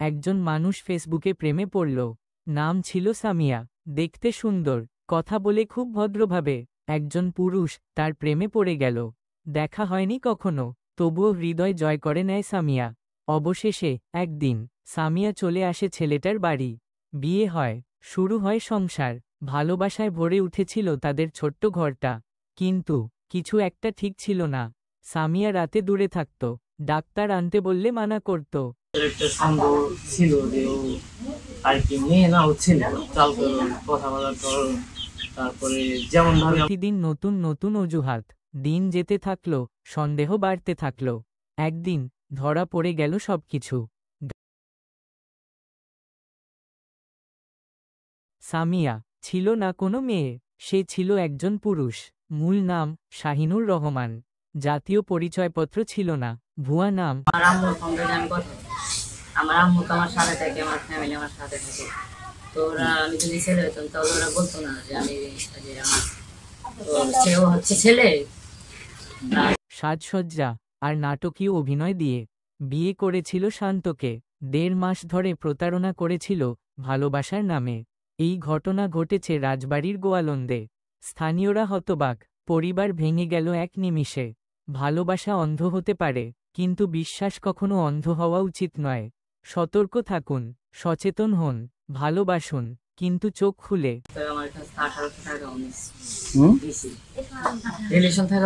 একজন মানুষ ফেসবুকে প্রেমে পড়ল। নাম ছিল সামিয়া। দেখতে সুন্দর, কথা বলে খুব ভদ্রভাবে। একজন পুরুষ তার প্রেমে পড়ে গেল। দেখা হয়নি কখনো, তবুও হৃদয় জয় করে নেয় সামিয়া। অবশেষে একদিন সামিয়া চলে আসে ছেলেটার বাড়ি। বিয়ে হয়, শুরু হয় সংসার। ভালোবাসায় ভরে উঠেছিল তাদের ছোট্ট ঘরটা। কিন্তু কিছু একটা ঠিক ছিল না। সামিয়া রাতে দূরে থাকত, ডাক্তার আনতে বললে মানা করত। একটা সন্দেহ ছিল যে ও আর কি মেয়ে না হচ্ছে না চাল করো কথা বলার ধরো, তারপরে যেমন ভাবে প্রতিদিন নতুন নতুন অজুহাত। দিন যেতে থাকলো, সন্দেহ বাড়তে থাকলো। একদিন ধরা পড়ে গেল সবকিছু। সামিয়া ছিল না কোনো মেয়ে, সে ছিল একজন পুরুষ। মূল নাম শাহিনুর রহমান। জাতীয় পরিচয়পত্র ছিল না, ভুয়া নাম। আমার আম্মুর ফোন থেকে আমি কথা বলি। আমার আম্মু তো আমার সাথে থাকে, আমার ফ্যামিলি আমার সাথে থাকে। তো ওরা, আমি যদি ছেলে হতাম তাহলে ওরা বলতো না যে আমি যে আমার তো সেও হচ্ছে ছেলে। সাজসজ্জা আর নাটকীয় অভিনয় দিয়ে বিয়ে করেছিল শান্তকে। ১.৫ মাস ধরে প্রতারণা করেছিল ভালোবাসার নামে। এই ঘটনা ঘটেছে রাজবাড়ির গোয়ালন্দে। স্থানীয়রা হতবাক, পরিবার ভেঙে গেল এক নিমিষে। ভালোবাসা অন্ধ হতে পারে, কিন্তু বিশ্বাস কখনো অন্ধ হওয়া উচিত নয়। সতর্ক থাকুন, সচেতন হন, ভালোবাসুন, কিন্তু চোখ খুলে। তো আমার কাছে 1800 টাকা দিছি রিলেশন থাকা